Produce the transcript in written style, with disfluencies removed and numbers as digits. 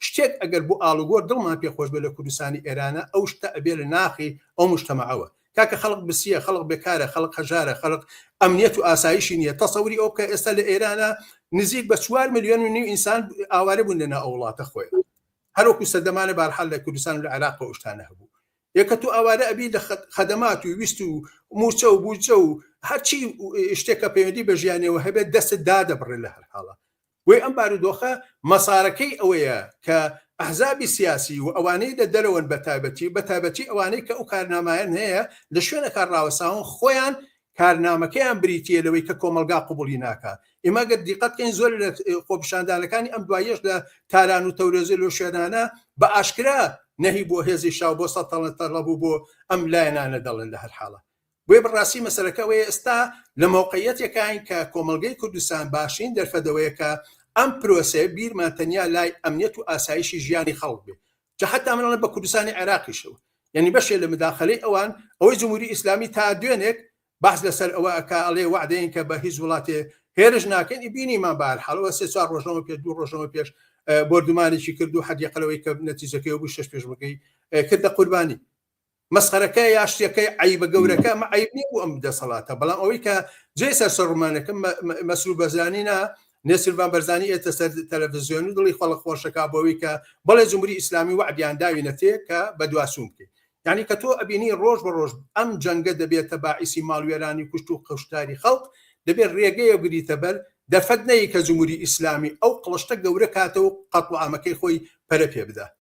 شتێک ئەگەر بۆ ئاڵوگۆر دڵمان پێخۆش بێ لە کوردستانی ئێرانە ئەو شتە ئەبێ لە ناخی ئەو مجتەمەعەوە کاکە خەڵک بسیە خەڵک بێکارە خەڵک هەژارە خەڵک ئەمنیەت و ئاسایشی نییە تەسەوری ئەو کە ئێستا لە ئێرانە نزیک بە 4 ملیۆن و نیو ئینسان ئاوارە بوون لەنا ئەو وڵاتە خۆیان هەروەکو سەردەمانە بارحەڵ لە کوردستان و لە عێراق بە شتانە هەبوو یەکە تو ئاوارە ئەبی لە خەدەمات و ویست و موچە و بوچە و هەرچی شتێکە پەیوەندی بە ژیانەوە هەبێت دەستت دادەبڕێ لە هەر حاڵە وی ئەم بارودۆخە مەسارەکەی ئەوەیە کە ئەحزابی سیاسی و ئەوانەی لە دەرەوەن بەتایبەتی ئەوانەی کە ئەو کارنامایان هەیە لە شوێنە کارڕاوەساون خۆیان کارنامەکەیان بریتیە لەوەی کە کۆمەلگا قبولی ناکات ئێمە گەر دیقەتکەین زۆر لە خۆپیشاندانەکانی ئەم دوایەش لە تاران و تەورێزی لە شوێنانە بە ئاشکرا نەهی بۆ هێزی شاو بۆ سەتەڵە بوو بۆ ئەم لایەنانە دەڵێن لە هەر حاڵە وێ بەڕاستی مەسەرەکەوەیە ئێستا لە موقعیەتێکین کە کۆمەلگەی کوردستان باشین دەرفەدەوەیە کە ئەم پرۆسێ بیرمان تەنیا لای ئەمنیەت و ئاسایشی ژیانی خەڵک بێ جا حتا منڵێ بە کوردستانی عێراقیشەوە یعنی بەشێ لە مداخلەی ئەوان ئەوەی جمهوری ئیسلامی تا دوێنێک باس لەسەر ئەوە ئەکا ئەڵێ وعدەیەن کە بە هیچ وڵاتێ هێرش ناکەن بینیمان بارحاڵەوە 3-4 ڕۆژەوە پێش 2 ڕۆژەوە پێش بردومانێکی کرد و حەدیقەلەوەی کە نەتیجەکەی بوو 6 پێشبەکەی کردە قوربانی مەسخەرەکە یا شتێکەکەی عیبە گەورەکە مە عیب نییە بۆ ئەم دەسەڵاتە بەڵام ئەوەی کە جێ سەر ڕوومانەکەم مەسروور بەرزانینە نێسروان بەرزانی ئێتە سەر تەلەڤیزیۆن و دڵی خەڵک خۆشەکە بۆەوەی کە بەڵێ جمهوری ئیسلامی وعدیان داوینە تێ کە بە دواسوون بکەیت یعنی کە تۆ ئەبینی ڕۆژ بە ڕۆژ ئەم جەنگە دەبێتە باعیسی ماڵوێرانی کوشت و قەشتاری خەڵک دەبێت ڕێگەیە بگریتە بەر دەفەت نەیە کە جمهوری ئیسلامی ئەو قڵشتە گەورە کاتەوە قەت و ئامەکەی خۆی پەرە پێ بدات